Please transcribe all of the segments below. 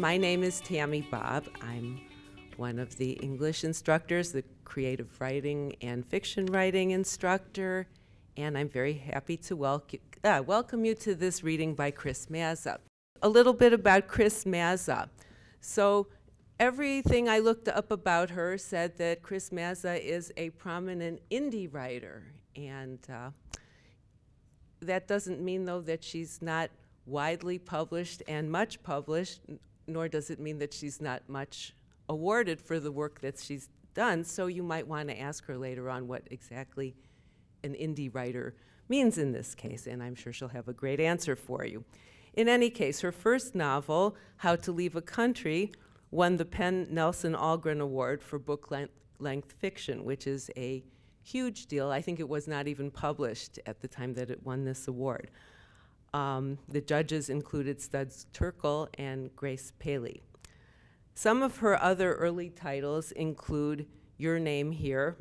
My name is Tammy Bobb. I'm one of the English instructors, the creative writing and fiction writing instructor, and I'm very happy to welcome you to this reading by Cris Mazza. A little bit about Cris Mazza. So everything I looked up about her said that Cris Mazza is a prominent indie writer, and that doesn't mean, though, that she's not widely published and much published, nor does it mean that she's not much awarded for the work that she's done. So you might want to ask her later on what exactly an indie writer means in this case, and I'm sure she'll have a great answer for you. In any case, her first novel, How to Leave a Country, won the Penn Nelson Algren Award for book-length fiction, which is a huge deal. I think it was not even published at the time that it won this award. The judges included Studs Terkel and Grace Paley. Some of her other early titles include Your Name Here,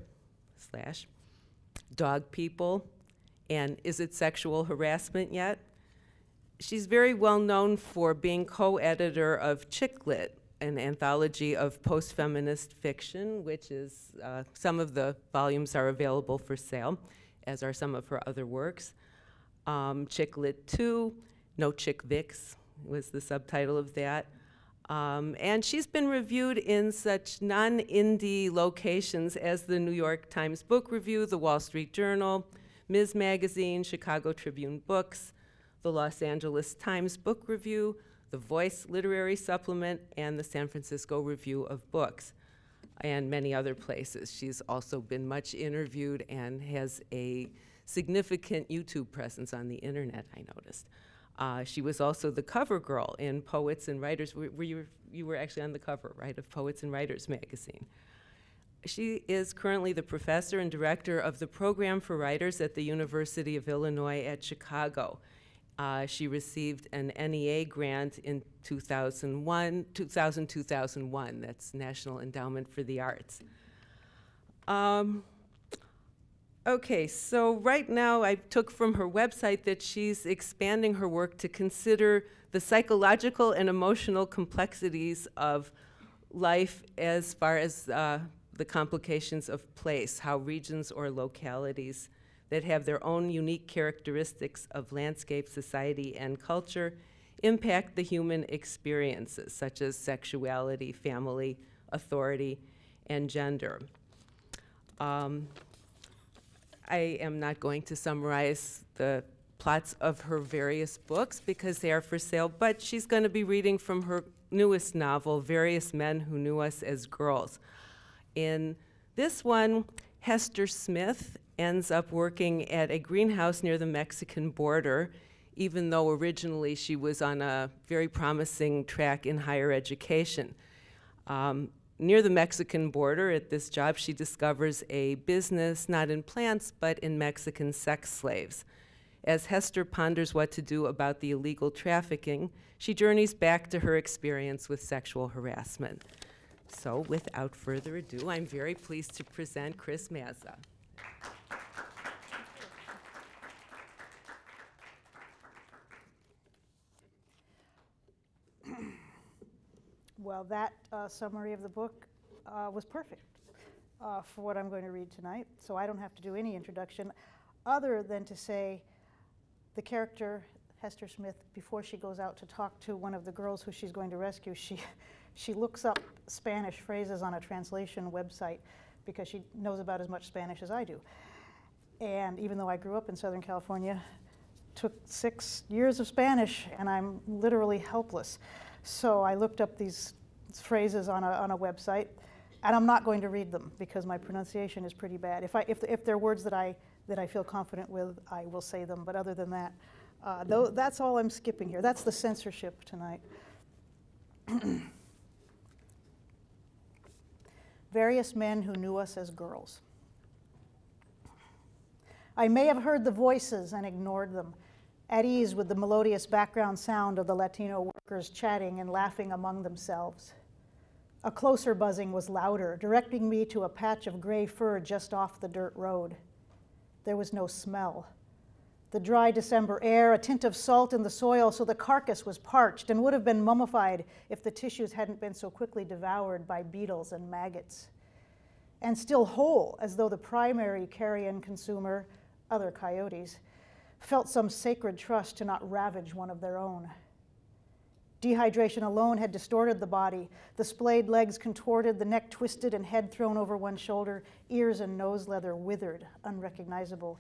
/ Dog People, and Is It Sexual Harassment Yet? She's very well known for being co-editor of Chick Lit, an anthology of post-feminist fiction, which is, some of the volumes are available for sale, as are some of her other works. Chick Lit 2, No Chick Vicks was the subtitle of that. And she's been reviewed in such non-indie locations as the New York Times Book Review, the Wall Street Journal, Ms. Magazine, Chicago Tribune Books, the Los Angeles Times Book Review, the Voice Literary Supplement, and the San Francisco Review of Books, and many other places. She's also been much interviewed and has a significant YouTube presence on the internet, I noticed. She was also the cover girl in Poets and Writers. You were actually on the cover, right, of Poets and Writers magazine. She is currently the professor and director of the Program for Writers at the University of Illinois at Chicago. She received an NEA grant in 2000-2001. That's National Endowment for the Arts. Okay, so right now I took from her website that she's expanding her work to consider the psychological and emotional complexities of life as far as the complications of place, how regions or localities that have their own unique characteristics of landscape, society, and culture impact the human experiences, such as sexuality, family, authority, and gender. I am not going to summarize the plots of her various books because they are for sale, but she's going to be reading from her newest novel, Various Men Who Knew Us as Girls. In this one, Hester Smith ends up working at a greenhouse near the Mexican border, even though originally she was on a very promising track in higher education. Near the Mexican border at this job, she discovers a business not in plants, but in Mexican sex slaves. As Hester ponders what to do about the illegal trafficking, she journeys back to her experience with sexual harassment. So without further ado, I'm very pleased to present Cris Mazza. Well, that summary of the book was perfect for what I'm going to read tonight, so I don't have to do any introduction other than to say the character, Hester Smith, before she goes out to talk to one of the girls who she's going to rescue, she looks up Spanish phrases on a translation website because she knows about as much Spanish as I do. And even though I grew up in Southern California, took 6 years of Spanish, and I'm literally helpless. So I looked up these phrases on a website, and I'm not going to read them because my pronunciation is pretty bad. If they're words that I feel confident with, I will say them. But other than that, that's all I'm skipping here. That's the censorship tonight. Various men who knew us as girls. I may have heard the voices and ignored them, at ease with the melodious background sound of the Latino workers chatting and laughing among themselves. A closer buzzing was louder, directing me to a patch of gray fur just off the dirt road. There was no smell. The dry December air, a tint of salt in the soil, so the carcass was parched and would have been mummified if the tissues hadn't been so quickly devoured by beetles and maggots. And still whole, as though the primary carrion consumer, other coyotes, felt some sacred trust to not ravage one of their own. Dehydration alone had distorted the body, the splayed legs contorted, the neck twisted and head thrown over one shoulder, ears and nose leather withered, unrecognizable,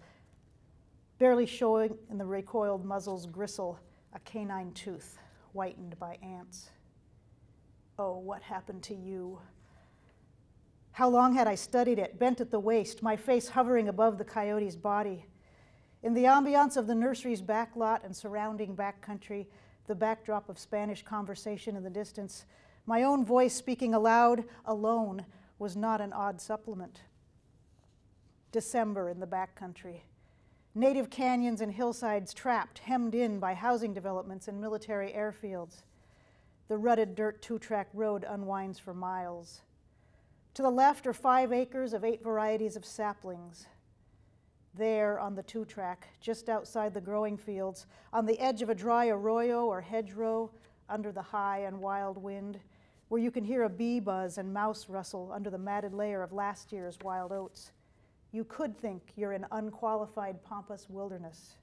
barely showing in the recoiled muzzle's gristle a canine tooth whitened by ants. Oh, what happened to you? How long had I studied it, bent at the waist, my face hovering above the coyote's body? In the ambiance of the nursery's back lot and surrounding backcountry, the backdrop of Spanish conversation in the distance, my own voice speaking aloud, alone, was not an odd supplement. December in the backcountry. Native canyons and hillsides trapped, hemmed in by housing developments and military airfields. The rutted dirt two-track road unwinds for miles. To the left are 5 acres of 8 varieties of saplings. There on the two-track, just outside the growing fields, on the edge of a dry arroyo or hedgerow, under the high and wild wind, where you can hear a bee buzz and mouse rustle under the matted layer of last year's wild oats, you could think you're in unqualified pampas wilderness.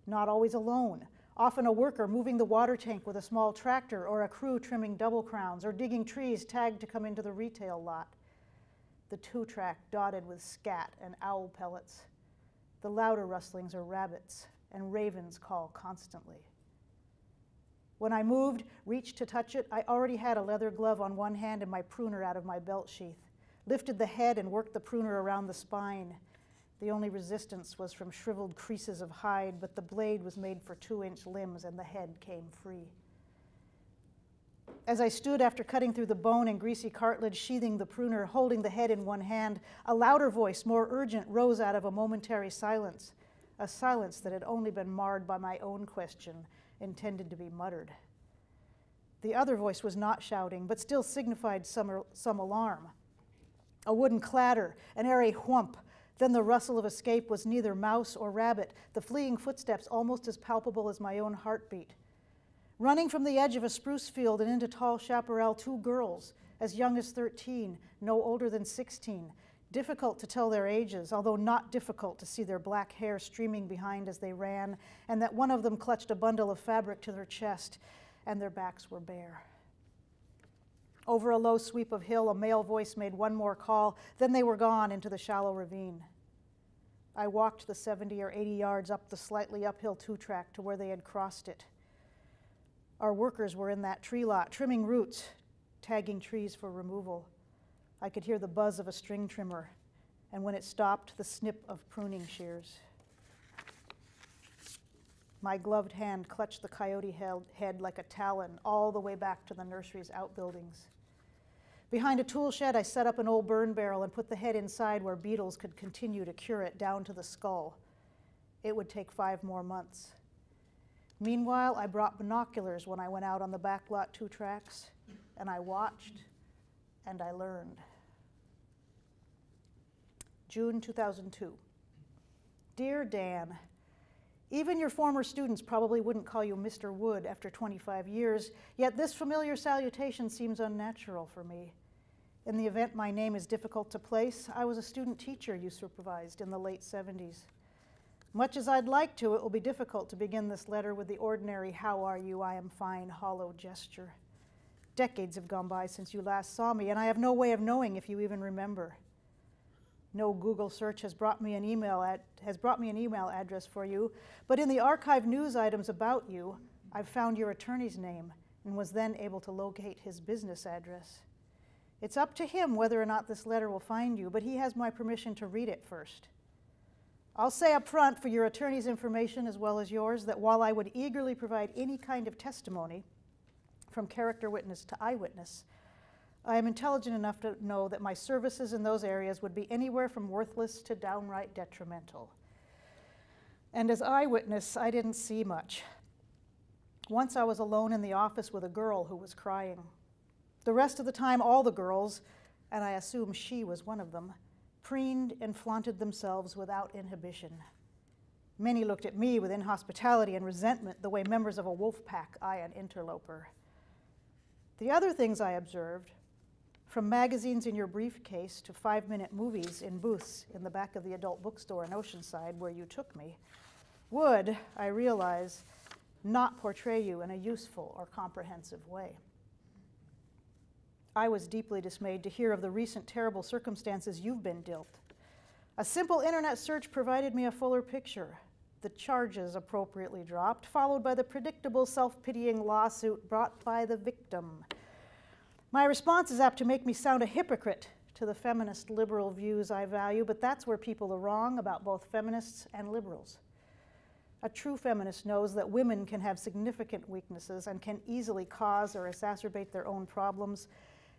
Not always alone, often a worker moving the water tank with a small tractor, or a crew trimming double crowns or digging trees tagged to come into the retail lot. The two-track dotted with scat and owl pellets. The louder rustlings are rabbits, and ravens call constantly. When I moved, reached to touch it, I already had a leather glove on one hand and my pruner out of my belt sheath. Lifted the head and worked the pruner around the spine. The only resistance was from shriveled creases of hide, but the blade was made for 2-inch limbs and the head came free. As I stood after cutting through the bone and greasy cartilage, sheathing the pruner, holding the head in one hand, a louder voice, more urgent, rose out of a momentary silence, a silence that had only been marred by my own question, intended to be muttered. The other voice was not shouting, but still signified some alarm. A wooden clatter, an airy whump, then the rustle of escape was neither mouse or rabbit, the fleeing footsteps almost as palpable as my own heartbeat. Running from the edge of a spruce field and into tall chaparral, 2 girls, as young as 13, no older than 16, difficult to tell their ages, although not difficult to see their black hair streaming behind as they ran, and that one of them clutched a bundle of fabric to their chest, and their backs were bare. Over a low sweep of hill, a male voice made one more call, then they were gone into the shallow ravine. I walked the 70 or 80 yards up the slightly uphill two-track to where they had crossed it. Our workers were in that tree lot, trimming roots, tagging trees for removal. I could hear the buzz of a string trimmer, and when it stopped, the snip of pruning shears. My gloved hand clutched the coyote head like a talon all the way back to the nursery's outbuildings. Behind a tool shed, I set up an old burn barrel and put the head inside where beetles could continue to cure it down to the skull. It would take 5 more months. Meanwhile, I brought binoculars when I went out on the backlot two-tracks, and I watched and I learned. June 2002. Dear Dan, even your former students probably wouldn't call you Mr. Wood after 25 years, yet this familiar salutation seems unnatural for me. In the event my name is difficult to place, I was a student teacher you supervised in the late 70s. Much as I'd like to, it will be difficult to begin this letter with the ordinary "how are you, I am fine" hollow gesture. Decades have gone by since you last saw me, and I have no way of knowing if you even remember. No Google search has brought me an email address for you, but in the archive news items about you, I've found your attorney's name and was then able to locate his business address. It's up to him whether or not this letter will find you, but he has my permission to read it first. I'll say up front, for your attorney's information as well as yours, that while I would eagerly provide any kind of testimony, from character witness to eyewitness, I am intelligent enough to know that my services in those areas would be anywhere from worthless to downright detrimental. And as eyewitness, I didn't see much. Once I was alone in the office with a girl who was crying. The rest of the time, all the girls, and I assume she was one of them, preened and flaunted themselves without inhibition. Many looked at me with inhospitality and resentment, the way members of a wolf pack eye an interloper. The other things I observed, from magazines in your briefcase to 5-minute movies in booths in the back of the adult bookstore in Oceanside where you took me, would, I realize, not portray you in a useful or comprehensive way. I was deeply dismayed to hear of the recent terrible circumstances you've been dealt. A simple internet search provided me a fuller picture. The charges appropriately dropped, followed by the predictable self-pitying lawsuit brought by the victim. My response is apt to make me sound a hypocrite to the feminist liberal views I value, but that's where people are wrong about both feminists and liberals. A true feminist knows that women can have significant weaknesses and can easily cause or exacerbate their own problems,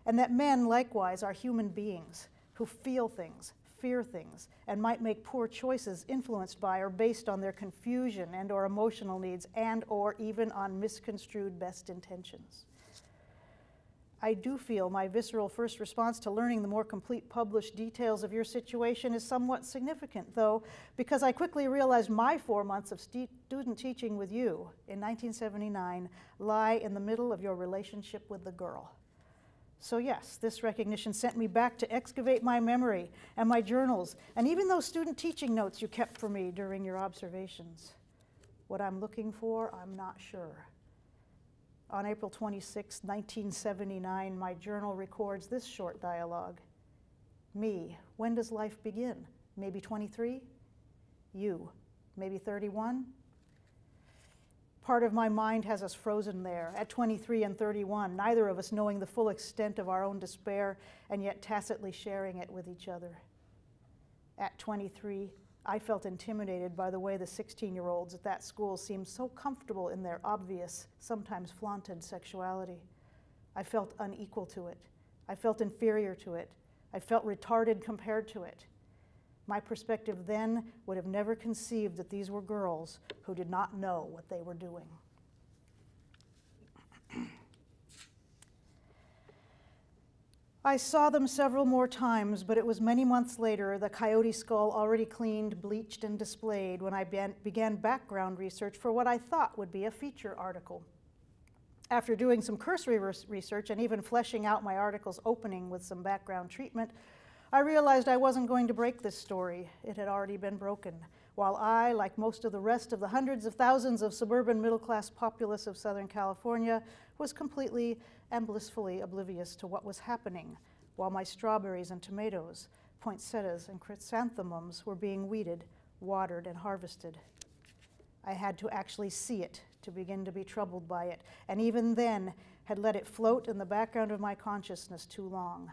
and that men, likewise, are human beings who feel things, fear things, and might make poor choices influenced by or based on their confusion and or emotional needs and or even on misconstrued best intentions. I do feel my visceral first response to learning the more complete published details of your situation is somewhat significant, though, because I quickly realized my 4 months of student teaching with you in 1979 lie in the middle of your relationship with the girl. So yes, this recognition sent me back to excavate my memory and my journals, and even those student teaching notes you kept for me during your observations. What I'm looking for, I'm not sure. On April 26, 1979, my journal records this short dialogue. Me, when does life begin? Maybe 23? You, maybe 31? Part of my mind has us frozen there, at 23 and 31, neither of us knowing the full extent of our own despair and yet tacitly sharing it with each other. At 23, I felt intimidated by the way the 16-year-olds at that school seemed so comfortable in their obvious, sometimes flaunted sexuality. I felt unequal to it. I felt inferior to it. I felt retarded compared to it. My perspective then would have never conceived that these were girls who did not know what they were doing. I saw them several more times, but it was many months later, the coyote skull already cleaned, bleached, and displayed, when I began background research for what I thought would be a feature article. After doing some cursory research and even fleshing out my article's opening with some background treatment, I realized I wasn't going to break this story. It had already been broken, while I, like most of the rest of the hundreds of thousands of suburban middle-class populace of Southern California, was completely and blissfully oblivious to what was happening, while my strawberries and tomatoes, poinsettias and chrysanthemums were being weeded, watered, and harvested. I had to actually see it to begin to be troubled by it, and even then had let it float in the background of my consciousness too long.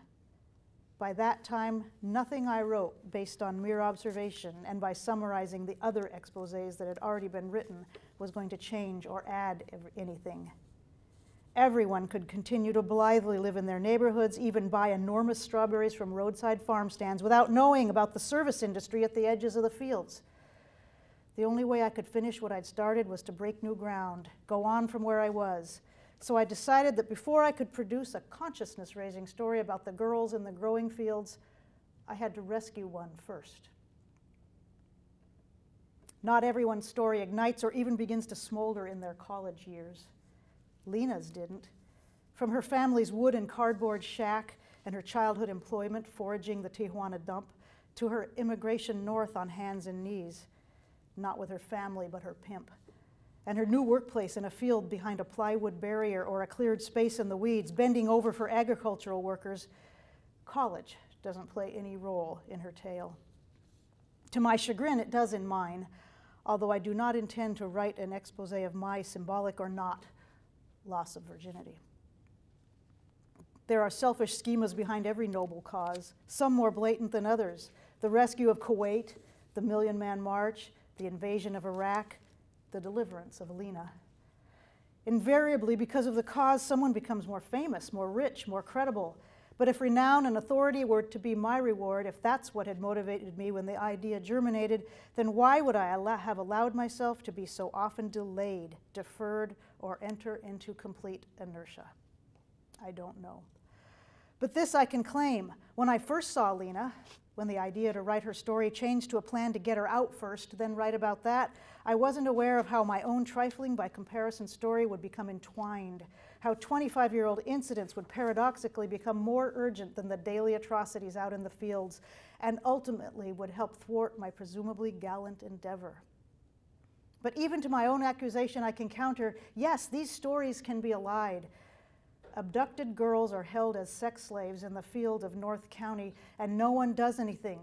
By that time, nothing I wrote based on mere observation and by summarizing the other exposés that had already been written was going to change or add anything. Everyone could continue to blithely live in their neighborhoods, even buy enormous strawberries from roadside farm stands without knowing about the service industry at the edges of the fields. The only way I could finish what I'd started was to break new ground, go on from where I was. So I decided that before I could produce a consciousness-raising story about the girls in the growing fields, I had to rescue one first. Not everyone's story ignites or even begins to smolder in their college years. Lena's didn't. From her family's wood and cardboard shack and her childhood employment foraging the Tijuana dump to her immigration north on hands and knees, not with her family but her pimp, and her new workplace in a field behind a plywood barrier or a cleared space in the weeds, bending over for agricultural workers, college doesn't play any role in her tale. To my chagrin, it does in mine, although I do not intend to write an expose of my symbolic or not loss of virginity. There are selfish schemas behind every noble cause, some more blatant than others. The rescue of Kuwait, the Million Man March, the invasion of Iraq, the deliverance of Lena. Invariably, because of the cause, someone becomes more famous, more rich, more credible. But if renown and authority were to be my reward, if that's what had motivated me when the idea germinated, then why would I have allowed myself to be so often delayed, deferred, or enter into complete inertia? I don't know. But this I can claim. When I first saw Lena, When the idea to write her story changed to a plan to get her out first, then write about that, I wasn't aware of how my own trifling by comparison story would become entwined, how 25-year-old incidents would paradoxically become more urgent than the daily atrocities out in the fields, and ultimately would help thwart my presumably gallant endeavor. But even to my own accusation, I can counter, yes, these stories can be allied. Abducted girls are held as sex slaves in the field of North County, and no one does anything.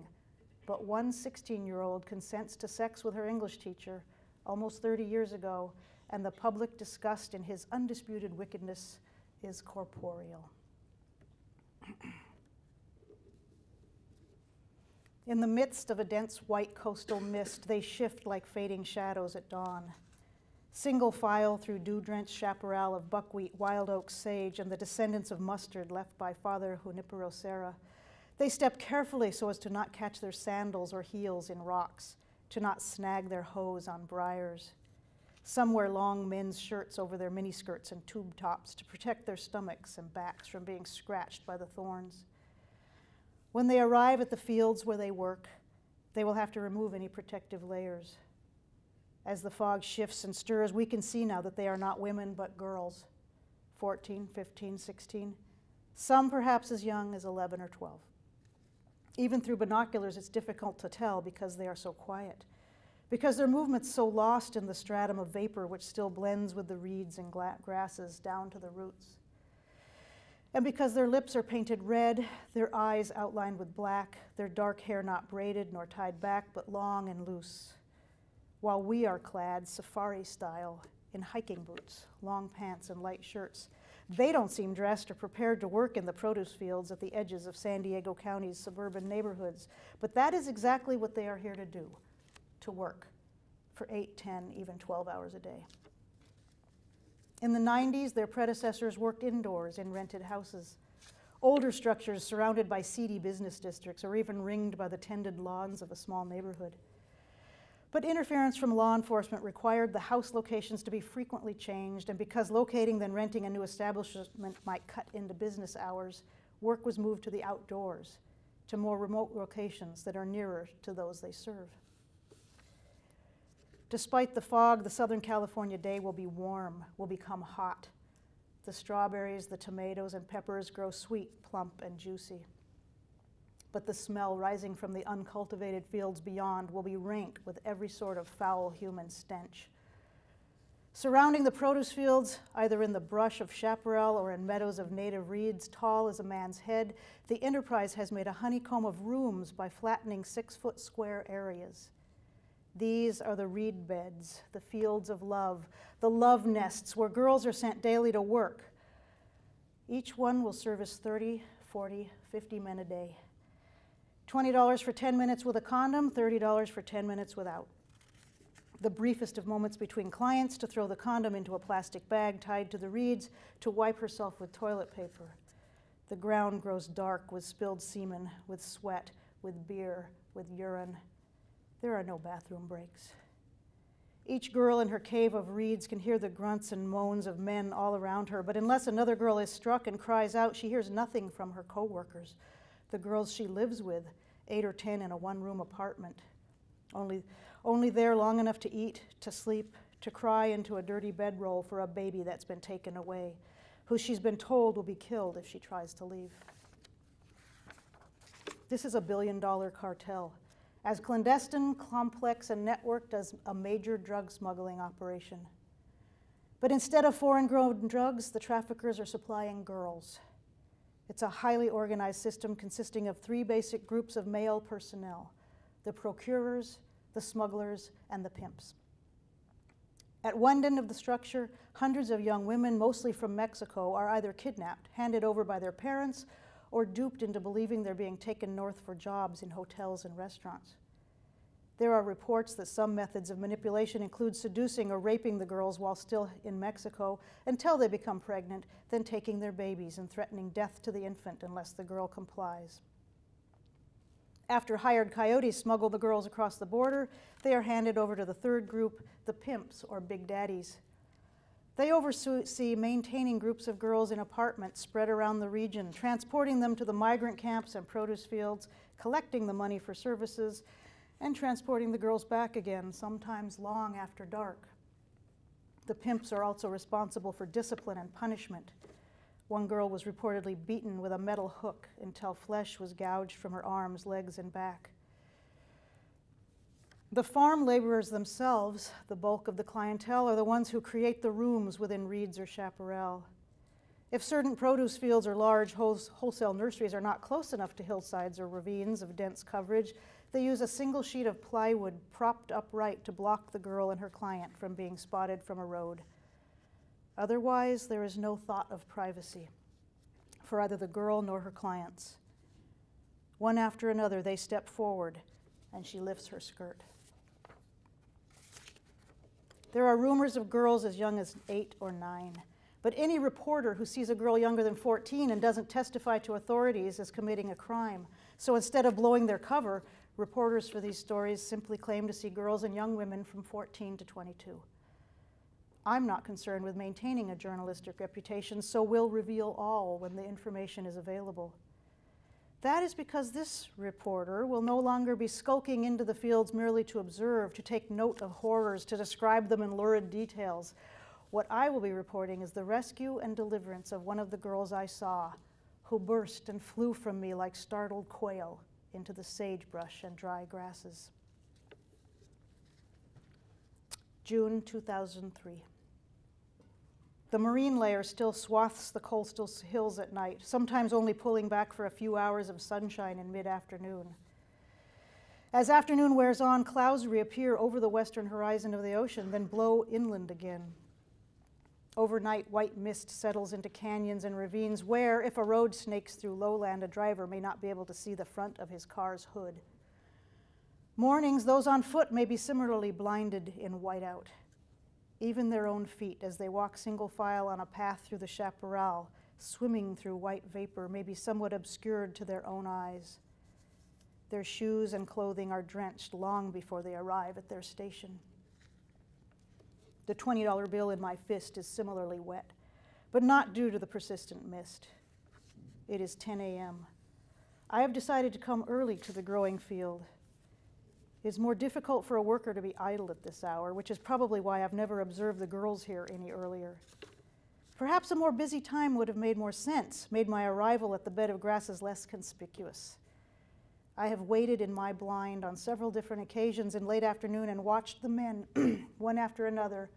But one 16-year-old consents to sex with her English teacher almost 30 years ago, and the public disgust in his undisputed wickedness is corporeal. In the midst of a dense white coastal mist, they shift like fading shadows at dawn. Single file through dew-drenched chaparral of buckwheat, wild oak, sage, and the descendants of mustard left by Father Junipero Serra. They step carefully so as to not catch their sandals or heels in rocks, to not snag their hose on briars. Some wear long men's shirts over their miniskirts and tube tops to protect their stomachs and backs from being scratched by the thorns. When they arrive at the fields where they work, they will have to remove any protective layers. As the fog shifts and stirs, we can see now that they are not women but girls, 14, 15, 16, some perhaps as young as 11 or 12. Even through binoculars, it's difficult to tell because they are so quiet, because their movement's so lost in the stratum of vapor which still blends with the reeds and grasses down to the roots. And because their lips are painted red, their eyes outlined with black, their dark hair not braided nor tied back but long and loose, while we are clad safari style in hiking boots, long pants, and light shirts. They don't seem dressed or prepared to work in the produce fields at the edges of San Diego County's suburban neighborhoods, but that is exactly what they are here to do, to work for 8, 10, even 12 hours a day. In the 90s, their predecessors worked indoors in rented houses, older structures surrounded by seedy business districts or even ringed by the tended lawns of a small neighborhood. But interference from law enforcement required the house locations to be frequently changed, and because locating then renting a new establishment might cut into business hours, work was moved to the outdoors, to more remote locations that are nearer to those they serve. Despite the fog, the Southern California day will be warm, will become hot. The strawberries, the tomatoes, and peppers grow sweet, plump, and juicy. But the smell rising from the uncultivated fields beyond will be rank with every sort of foul human stench. Surrounding the produce fields, either in the brush of chaparral or in meadows of native reeds tall as a man's head, the enterprise has made a honeycomb of rooms by flattening 6-foot square areas. These are the reed beds, the fields of love, the love nests where girls are sent daily to work. Each one will service 30, 40, 50 men a day. $20 for 10 minutes with a condom, $30 for 10 minutes without. The briefest of moments between clients to throw the condom into a plastic bag tied to the reeds, to wipe herself with toilet paper. The ground grows dark with spilled semen, with sweat, with beer, with urine. There are no bathroom breaks. Each girl in her cave of reeds can hear the grunts and moans of men all around her, but unless another girl is struck and cries out, she hears nothing from her co-workers, the girls she lives with, 8 or 10 in a one-room apartment, only there long enough to eat, to sleep, to cry into a dirty bedroll for a baby that's been taken away, who she's been told will be killed if she tries to leave. This is a billion-dollar cartel, as clandestine, complex, and networked as a major drug smuggling operation. But instead of foreign-grown drugs, the traffickers are supplying girls. It's a highly organized system consisting of 3 basic groups of male personnel: the procurers, the smugglers, and the pimps. At one end of the structure, hundreds of young women, mostly from Mexico, are either kidnapped, handed over by their parents, or duped into believing they're being taken north for jobs in hotels and restaurants. There are reports that some methods of manipulation include seducing or raping the girls while still in Mexico until they become pregnant, then taking their babies and threatening death to the infant unless the girl complies. After hired coyotes smuggle the girls across the border, they are handed over to the third group, the pimps or big daddies. They oversee maintaining groups of girls in apartments spread around the region, transporting them to the migrant camps and produce fields, collecting the money for services, and transporting the girls back again, sometimes long after dark. The pimps are also responsible for discipline and punishment. One girl was reportedly beaten with a metal hook until flesh was gouged from her arms, legs, and back. The farm laborers themselves, the bulk of the clientele, are the ones who create the rooms within reeds or chaparral. If certain produce fields or large wholesale nurseries are not close enough to hillsides or ravines of dense coverage, they use a single sheet of plywood propped upright to block the girl and her client from being spotted from a road. Otherwise, there is no thought of privacy for either the girl nor her clients. One after another, they step forward, and she lifts her skirt. There are rumors of girls as young as 8 or 9, but any reporter who sees a girl younger than 14 and doesn't testify to authorities is committing a crime. So instead of blowing their cover, reporters for these stories simply claim to see girls and young women from 14 to 22. I'm not concerned with maintaining a journalistic reputation, so we'll reveal all when the information is available. That is because this reporter will no longer be skulking into the fields merely to observe, to take note of horrors, to describe them in lurid details. What I will be reporting is the rescue and deliverance of one of the girls I saw, who burst and flew from me like startled quail into the sagebrush and dry grasses. June 2003. The marine layer still swathes the coastal hills at night, sometimes only pulling back for a few hours of sunshine in mid-afternoon. As afternoon wears on, clouds reappear over the western horizon of the ocean, then blow inland again. Overnight, white mist settles into canyons and ravines where, if a road snakes through lowland, a driver may not be able to see the front of his car's hood. Mornings, those on foot may be similarly blinded in whiteout. Even their own feet, as they walk single file on a path through the chaparral, swimming through white vapor, may be somewhat obscured to their own eyes. Their shoes and clothing are drenched long before they arrive at their station. The $20 bill in my fist is similarly wet, but not due to the persistent mist. It is 10 a.m. I have decided to come early to the growing field. It's more difficult for a worker to be idle at this hour, which is probably why I've never observed the girls here any earlier. Perhaps a more busy time would have made more sense, made my arrival at the bed of grasses less conspicuous. I have waited in my blind on several different occasions in late afternoon and watched the men, one after another,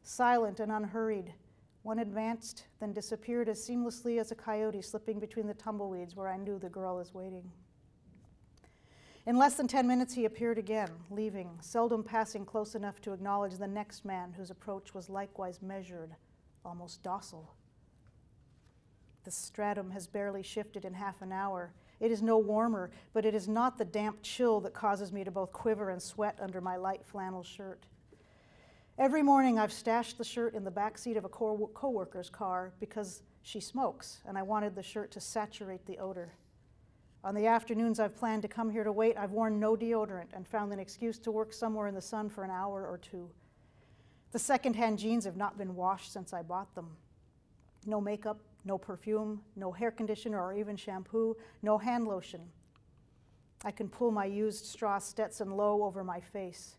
silent and unhurried. One advanced, then disappeared as seamlessly as a coyote slipping between the tumbleweeds where I knew the girl is waiting. In less than 10 minutes, he appeared again, leaving, seldom passing close enough to acknowledge the next man whose approach was likewise measured, almost docile. The stratum has barely shifted in half an hour. It is no warmer, but it is not the damp chill that causes me to both quiver and sweat under my light flannel shirt. Every morning, I've stashed the shirt in the back seat of a co-worker's car because she smokes, and I wanted the shirt to saturate the odor. On the afternoons I've planned to come here to wait, I've worn no deodorant and found an excuse to work somewhere in the sun for an hour or two. The second-hand jeans have not been washed since I bought them. No makeup, no perfume, no hair conditioner or even shampoo, no hand lotion. I can pull my used straw Stetson low over my face.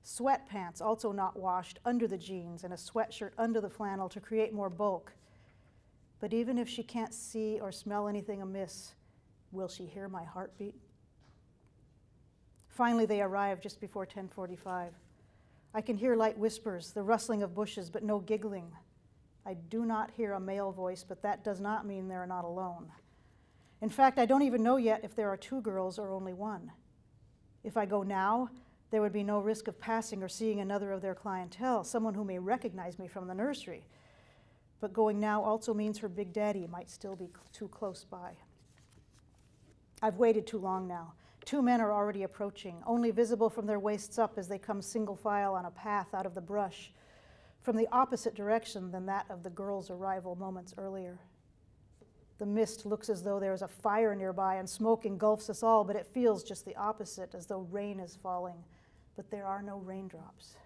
Sweatpants, also not washed, under the jeans and a sweatshirt under the flannel to create more bulk. But even if she can't see or smell anything amiss, will she hear my heartbeat? Finally, they arrive just before 10:45. I can hear light whispers, the rustling of bushes, but no giggling. I do not hear a male voice, but that does not mean they're not alone. In fact, I don't even know yet if there are 2 girls or only 1. If I go now, there would be no risk of passing or seeing another of their clientele, someone who may recognize me from the nursery. But going now also means her big daddy might still be too close by. I've waited too long now. 2 men are already approaching, only visible from their waists up as they come single file on a path out of the brush, from the opposite direction than that of the girl's arrival moments earlier. The mist looks as though there is a fire nearby and smoke engulfs us all, but it feels just the opposite, as though rain is falling. But there are no raindrops.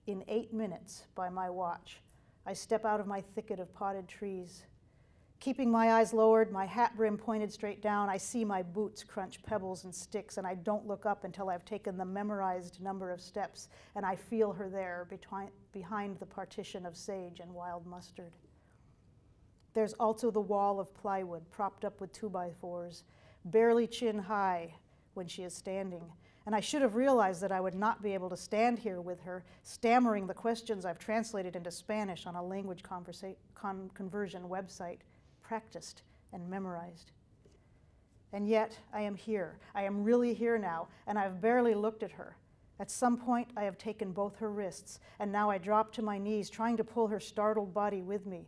In 8 minutes by my watch, I step out of my thicket of potted trees. Keeping my eyes lowered, my hat brim pointed straight down, I see my boots crunch pebbles and sticks, and I don't look up until I've taken the memorized number of steps, and I feel her there behind the partition of sage and wild mustard. There's also the wall of plywood propped up with 2x4s, barely chin high when she is standing. And I should have realized that I would not be able to stand here with her, stammering the questions I've translated into Spanish on a language conversion website, practiced and memorized. And yet, I am here. I am really here now, and I've barely looked at her. At some point, I have taken both her wrists, and now I drop to my knees, trying to pull her startled body with me.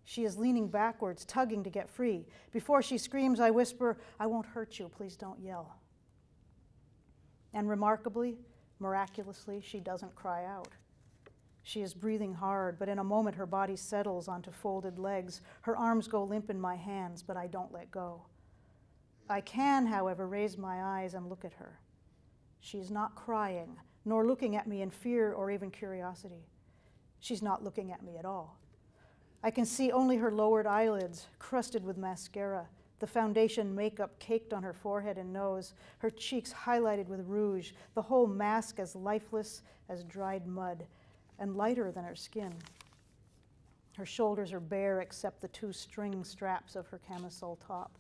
She is leaning backwards, tugging to get free. Before she screams, I whisper, "I won't hurt you, please don't yell." And remarkably, miraculously, she doesn't cry out. She is breathing hard, but in a moment her body settles onto folded legs. Her arms go limp in my hands, but I don't let go. I can, however, raise my eyes and look at her. She's not crying, nor looking at me in fear or even curiosity. She's not looking at me at all. I can see only her lowered eyelids, crusted with mascara, the foundation makeup caked on her forehead and nose, her cheeks highlighted with rouge, the whole mask as lifeless as dried mud, and lighter than her skin. Her shoulders are bare except the 2 string straps of her camisole top.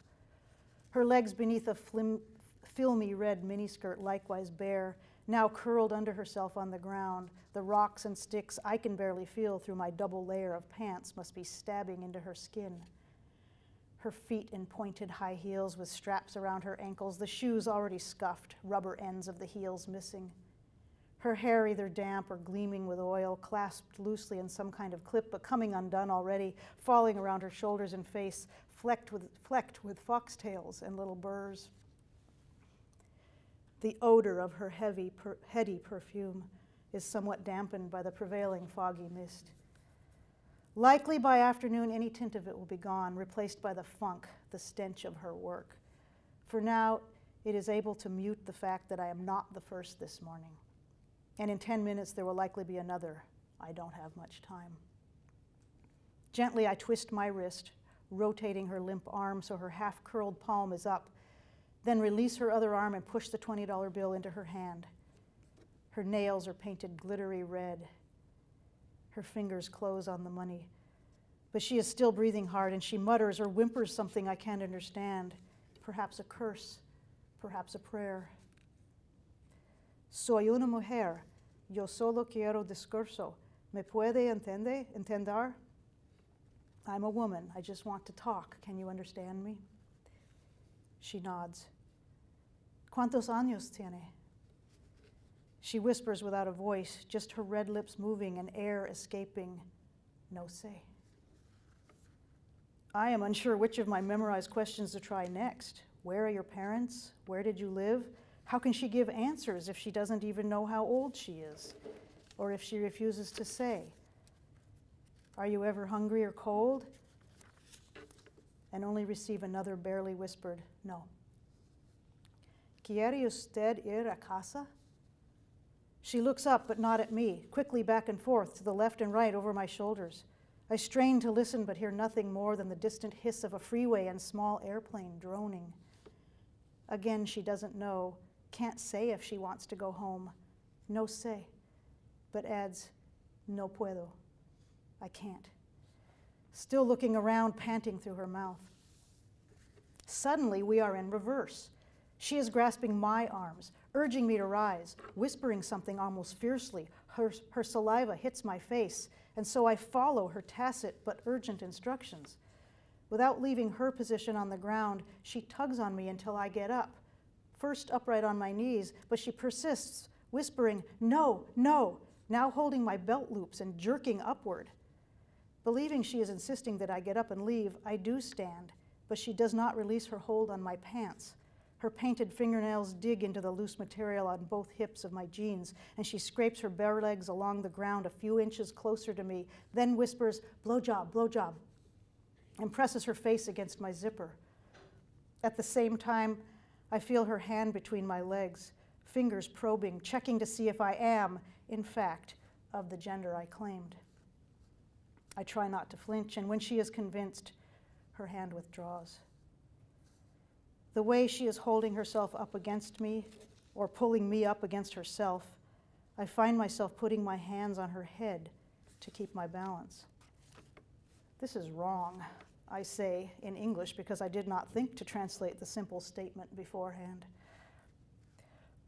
Her legs beneath a filmy red miniskirt likewise bare, now curled under herself on the ground. The rocks and sticks I can barely feel through my double layer of pants must be stabbing into her skin. Her feet in pointed high heels with straps around her ankles, the shoes already scuffed, rubber ends of the heels missing. Her hair either damp or gleaming with oil, clasped loosely in some kind of clip, but coming undone already, falling around her shoulders and face, flecked with foxtails and little burrs. The odor of her heady perfume is somewhat dampened by the prevailing foggy mist. Likely by afternoon, any tint of it will be gone, replaced by the funk, the stench of her work. For now, it is able to mute the fact that I am not the first this morning. And in 10 minutes, there will likely be another. I don't have much time. Gently, I twist my wrist, rotating her limp arm so her half-curled palm is up, then release her other arm and push the $20 bill into her hand. Her nails are painted glittery red. Her fingers close on the money. But she is still breathing hard, and she mutters or whimpers something I can't understand. Perhaps a curse, perhaps a prayer. Soy una mujer, yo solo quiero discurso. ¿Me puede entender? I'm a woman, I just want to talk. Can you understand me? She nods. ¿Cuántos años tiene? She whispers without a voice, just her red lips moving and air escaping. No sé. I am unsure which of my memorized questions to try next. Where are your parents? Where did you live? How can she give answers if she doesn't even know how old she is? Or if she refuses to say? Are you ever hungry or cold? And only receive another barely whispered no. ¿Quiere usted ir a casa? She looks up, but not at me, quickly back and forth to the left and right over my shoulders. I strain to listen, but hear nothing more than the distant hiss of a freeway and small airplane droning. Again, she doesn't know, can't say if she wants to go home. No sé, but adds, no puedo. I can't. Still looking around, panting through her mouth. Suddenly, we are in reverse. She is grasping my arms, urging me to rise, whispering something almost fiercely. Her saliva hits my face, and so I follow her tacit but urgent instructions. Without leaving her position on the ground, she tugs on me until I get up, first upright on my knees, but she persists, whispering, no, no, now holding my belt loops and jerking upward. Believing she is insisting that I get up and leave, I do stand, but she does not release her hold on my pants. Her painted fingernails dig into the loose material on both hips of my jeans, and she scrapes her bare legs along the ground a few inches closer to me, then whispers, blowjob, blowjob, and presses her face against my zipper. At the same time, I feel her hand between my legs, fingers probing, checking to see if I am, in fact, of the gender I claimed. I try not to flinch, and when she is convinced, her hand withdraws. The way she is holding herself up against me, or pulling me up against herself, I find myself putting my hands on her head to keep my balance. This is wrong, I say in English, because I did not think to translate the simple statement beforehand.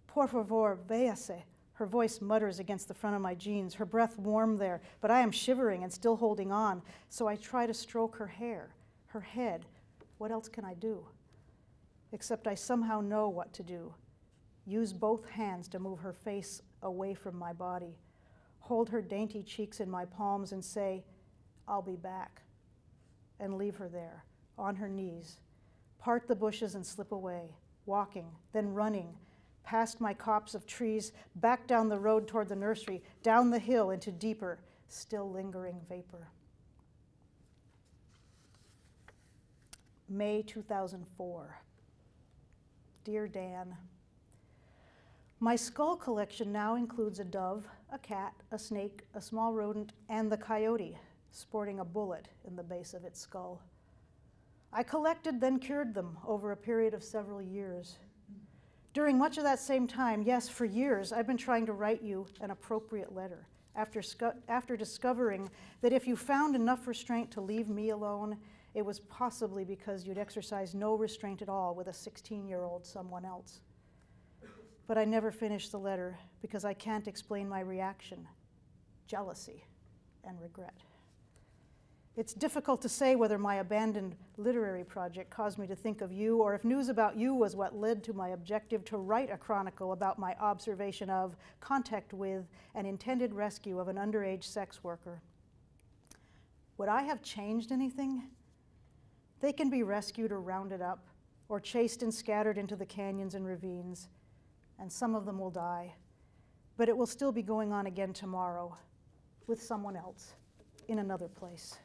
Por favor, véase. Her voice mutters against the front of my jeans, her breath warm there, but I am shivering and still holding on, so I try to stroke her hair, her head. What else can I do? Except I somehow know what to do. Use both hands to move her face away from my body, hold her dainty cheeks in my palms and say, I'll be back, and leave her there, on her knees, part the bushes and slip away, walking, then running, past my copse of trees, back down the road toward the nursery, down the hill into deeper, still lingering vapor. May 2004. Dear Dan, my skull collection now includes a dove, a cat, a snake, a small rodent, and the coyote, sporting a bullet in the base of its skull. I collected, then cured them over a period of several years. During much of that same time, yes, for years, I've been trying to write you an appropriate letter. After discovering that if you found enough restraint to leave me alone, it was possibly because you'd exercise no restraint at all with a 16-year-old someone else. But I never finished the letter because I can't explain my reaction, jealousy, and regret. It's difficult to say whether my abandoned literary project caused me to think of you, or if news about you was what led to my objective to write a chronicle about my observation of, contact with, and intended rescue of an underage sex worker. Would I have changed anything? They can be rescued or rounded up, or chased and scattered into the canyons and ravines, and some of them will die. But it will still be going on again tomorrow, with someone else, in another place.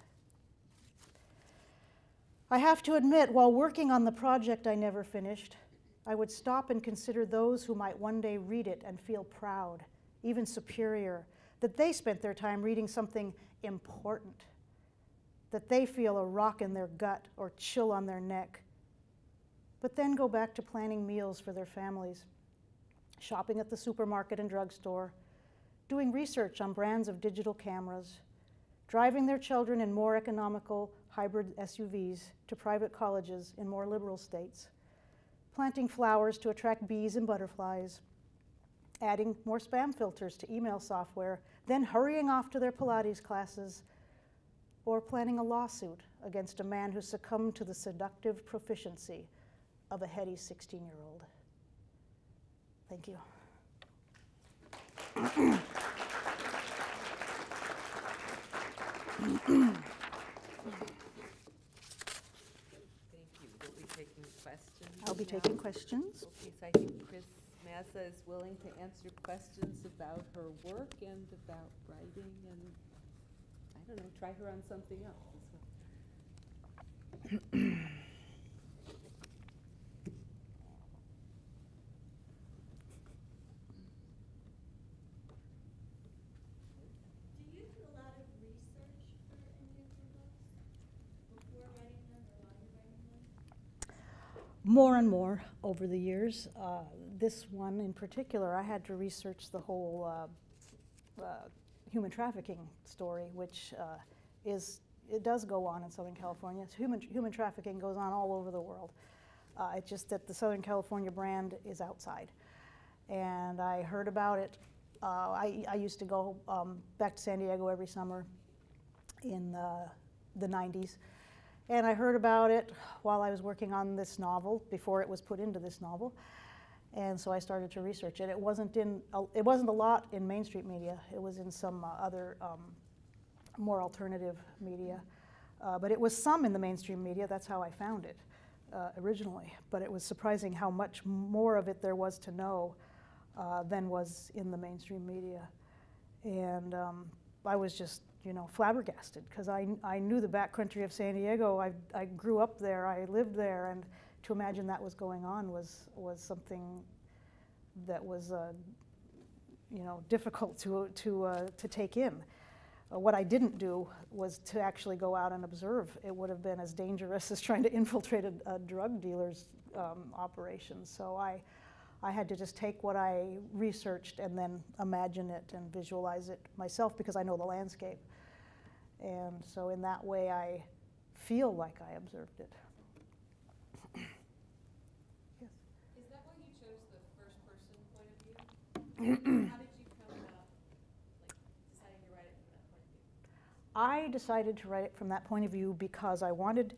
I have to admit, while working on the project I never finished, I would stop and consider those who might one day read it and feel proud, even superior, that they spent their time reading something important, that they feel a rock in their gut or chill on their neck, but then go back to planning meals for their families, shopping at the supermarket and drugstore, doing research on brands of digital cameras, driving their children in more economical hybrid SUVs to private colleges in more liberal states, planting flowers to attract bees and butterflies, adding more spam filters to email software, then hurrying off to their Pilates classes, or planning a lawsuit against a man who succumbed to the seductive proficiency of a heady 16-year-old. Thank you. Thank you. We'll be taking questions. I'll be now. taking questions. Okay, so I think Cris Mazza is willing to answer questions about her work and about writing, and I don't know, try her on something else as well. More and more over the years. This one in particular, I had to research the whole human trafficking story, which it does go on in Southern California. Human trafficking goes on all over the world. It's just that the Southern California brand is outside. And I heard about it. I used to go back to San Diego every summer in the 90s. And I heard about it while I was working on this novel, before it was put into this novel. And so I started to research it. It wasn't a lot in mainstream media. It was in some other more alternative media. But it was some in the mainstream media. That's how I found it originally. But it was surprising how much more of it there was to know than was in the mainstream media. And I was just, flabbergasted, because I knew the backcountry of San Diego. I grew up there, I lived there, and to imagine that was going on was something that was difficult to take in. What I didn't do was to actually go out and observe. It would have been as dangerous as trying to infiltrate a drug dealer's operation. So I had to just take what I researched and then imagine it and visualize it myself because I know the landscape. And so in that way, I feel like I observed it. Yes? Is that why you chose the first person point of view? How did you come about deciding to write it from that point of view? I decided to write it from that point of view because I wanted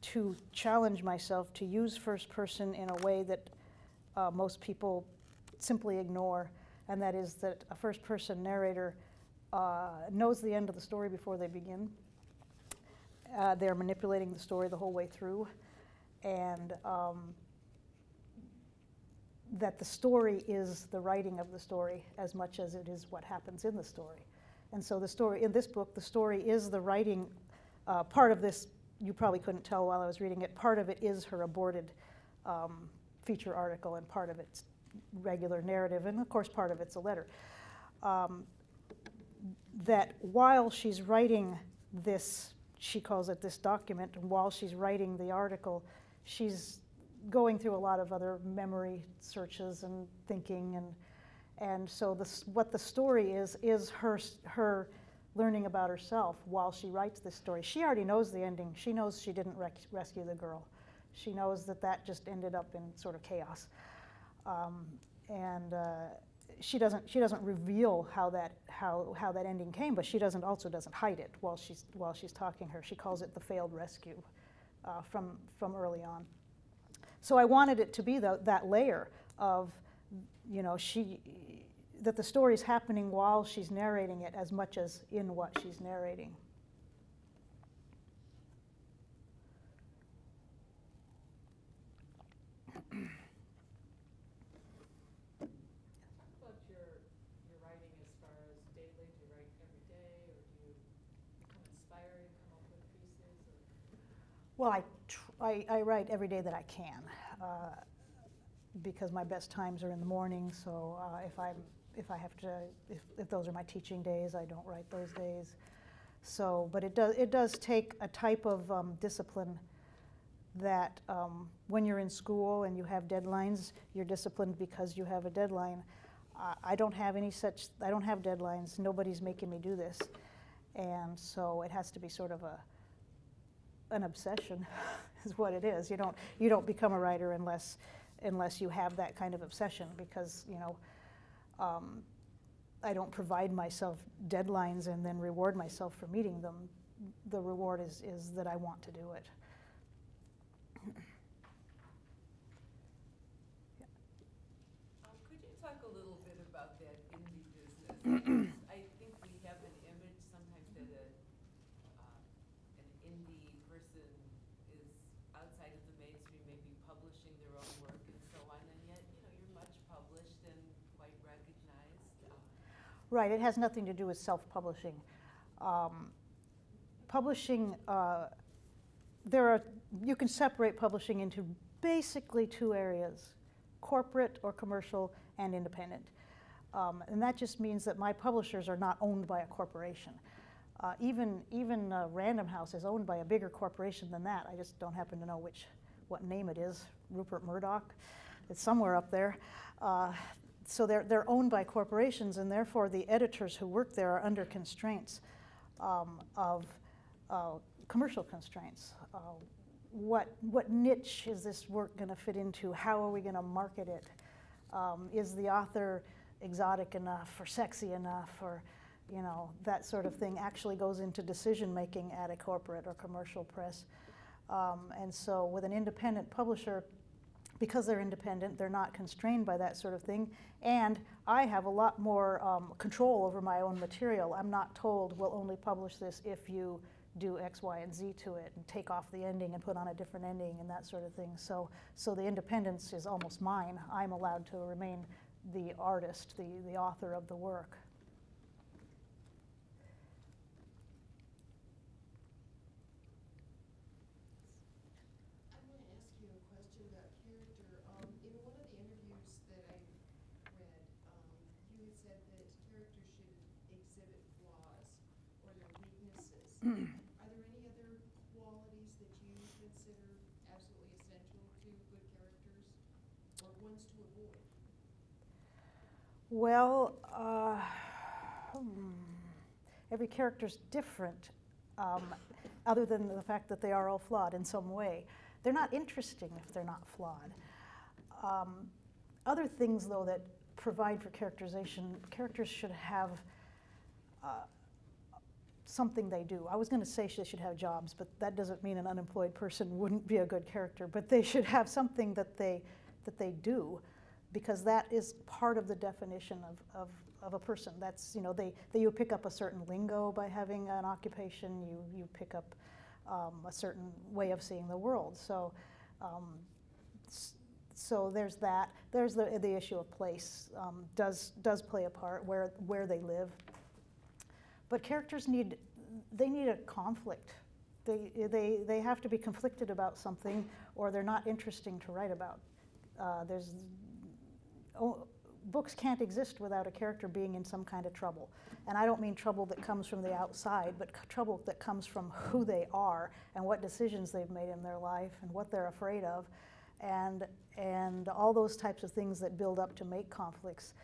to challenge myself to use first person in a way that most people simply ignore, and that is that a first person narrator knows the end of the story before they begin. They're manipulating the story the whole way through, and that the story is the writing of the story as much as it is what happens in the story. And so the story, in this book, the story is the writing. Part of this, you probably couldn't tell while I was reading it, part of it is her aborted feature article, and part of it's regular narrative, and of course part of it's a letter. That while she's writing this, she calls it this document, and while she's writing the article, she's going through a lot of other memory searches and thinking, and so what the story is her learning about herself while she writes this story. She already knows the ending. She knows she didn't rescue the girl. She knows that just ended up in sort of chaos, and she doesn't reveal how that ending came, but she also doesn't hide it while she's talking her. She calls it the failed rescue from early on. So I wanted it to be that layer of, that the story's happening while she's narrating it as much as in what she's narrating. What about your writing as far as daily? Do you write every day, or do you become inspired and come up with pieces? Well, I write every day that I can, because my best times are in the morning. So if those are my teaching days, I don't write those days. So, but it does take a type of discipline that when you're in school and you have deadlines, you're disciplined because you have a deadline. I don't have deadlines. Nobody's making me do this, and so it has to be sort of an obsession, is what it is. You don't become a writer unless you have that kind of obsession, because I don't provide myself deadlines and then reward myself for meeting them. The reward is that I want to do it. Could you talk a little bit about that indie business? I think we have an image sometimes that an indie person is outside of the mainstream, maybe publishing their own work and so on, and yet you're much published and quite recognized. Right, it has nothing to do with self-publishing. Publishing, you can separate publishing into basically two areas: corporate or commercial, and independent. And that just means that my publishers are not owned by a corporation. Even Random House is owned by a bigger corporation than that. I just don't happen to know what name it is. Rupert Murdoch. It's somewhere up there. So they're owned by corporations, and therefore the editors who work there are under constraints of commercial constraints. What niche is this work going to fit into? How are we going to market it? Is the author exotic enough or sexy enough, or that sort of thing actually goes into decision making at a corporate or commercial press. And so with an independent publisher, because they're independent, they're not constrained by that sort of thing, and I have a lot more control over my own material. I'm not told, we'll only publish this if you do X, Y, and Z to it, and take off the ending and put on a different ending and that sort of thing. So the independence is almost mine. I'm allowed to remain the artist, the author of the work. I want to ask you a question about character. In one of the interviews that I read, you had said Are there any other qualities that you consider absolutely essential to good characters, or ones to avoid? Well, every character's different, other than the fact that they are all flawed in some way. They're not interesting if they're not flawed. Other things, though, that provide for characterization, characters should have something they do. I was going to say they should have jobs, but that doesn't mean an unemployed person wouldn't be a good character. But they should have something that they do, because that is part of the definition of a person. That's, you know, you pick up a certain lingo by having an occupation. You pick up a certain way of seeing the world. So there's that. There's the issue of place. Does play a part where they live. But characters need a conflict. They have to be conflicted about something, or they're not interesting to write about. Books can't exist without a character being in some kind of trouble. And I don't mean trouble that comes from the outside, but trouble that comes from who they are and what decisions they've made in their life and what they're afraid of, and all those types of things that build up to make conflicts.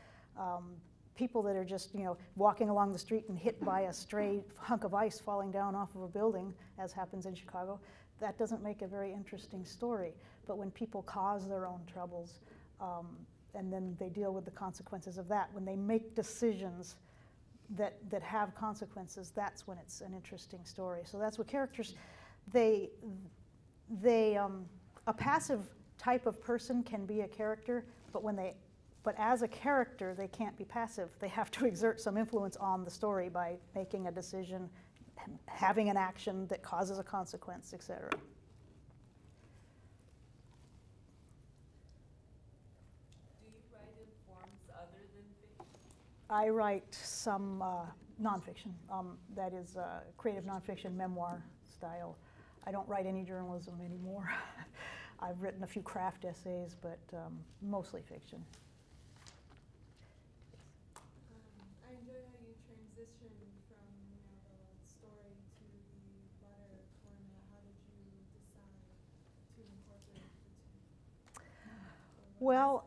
People that are just, you know, walking along the street and hit by a stray hunk of ice falling down off of a building, as happens in Chicago, that doesn't make a very interesting story. But when people cause their own troubles, and then they deal with the consequences of that, when they make decisions that have consequences, that's when it's an interesting story. So that's what characters, a passive type of person can be a character, but as a character, they can't be passive. They have to exert some influence on the story by making a decision, having an action that causes a consequence, etc. Do you write in forms other than fiction? I write some nonfiction. That is creative nonfiction, memoir style. I don't write any journalism anymore. I've written a few craft essays, but mostly fiction. I enjoy how you transition from, you know, the story to the letter format. How did you decide to incorporate the two? Well,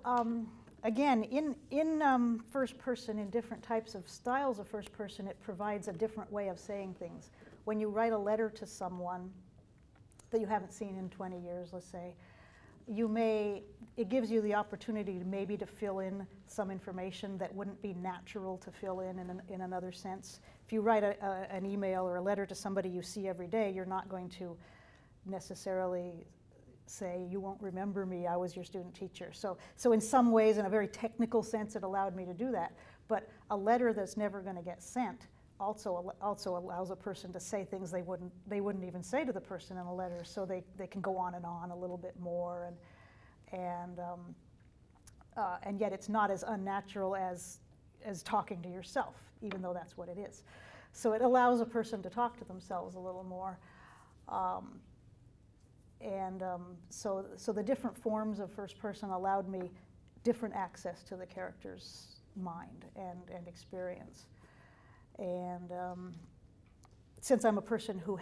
again, in first person, in different types of styles of first person, it provides a different way of saying things. When you write a letter to someone that you haven't seen in 20 years, let's say, it gives you the opportunity to fill in some information that wouldn't be natural to fill in another sense. If you write an email or a letter to somebody you see every day, you're not going to necessarily say, you won't remember me, I was your student teacher. So in some ways, in a very technical sense, it allowed me to do that. But a letter that's never going to get sent also allows a person to say things they wouldn't even say to the person in a letter, so they can go on a little bit more, and yet it's not as unnatural as talking to yourself, even though that's what it is. So it allows a person to talk to themselves a little more, so the different forms of first person allowed me different access to the character's mind and experience. And since I'm a person who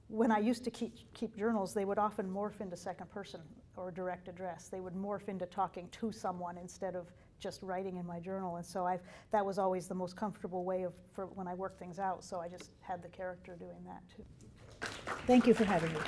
when I used to keep journals, they would often morph into second person or direct address. They would morph into talking to someone instead of just writing in my journal. And so that was always the most comfortable way for when I work things out. So I just had the character doing that too. Thank you for having me.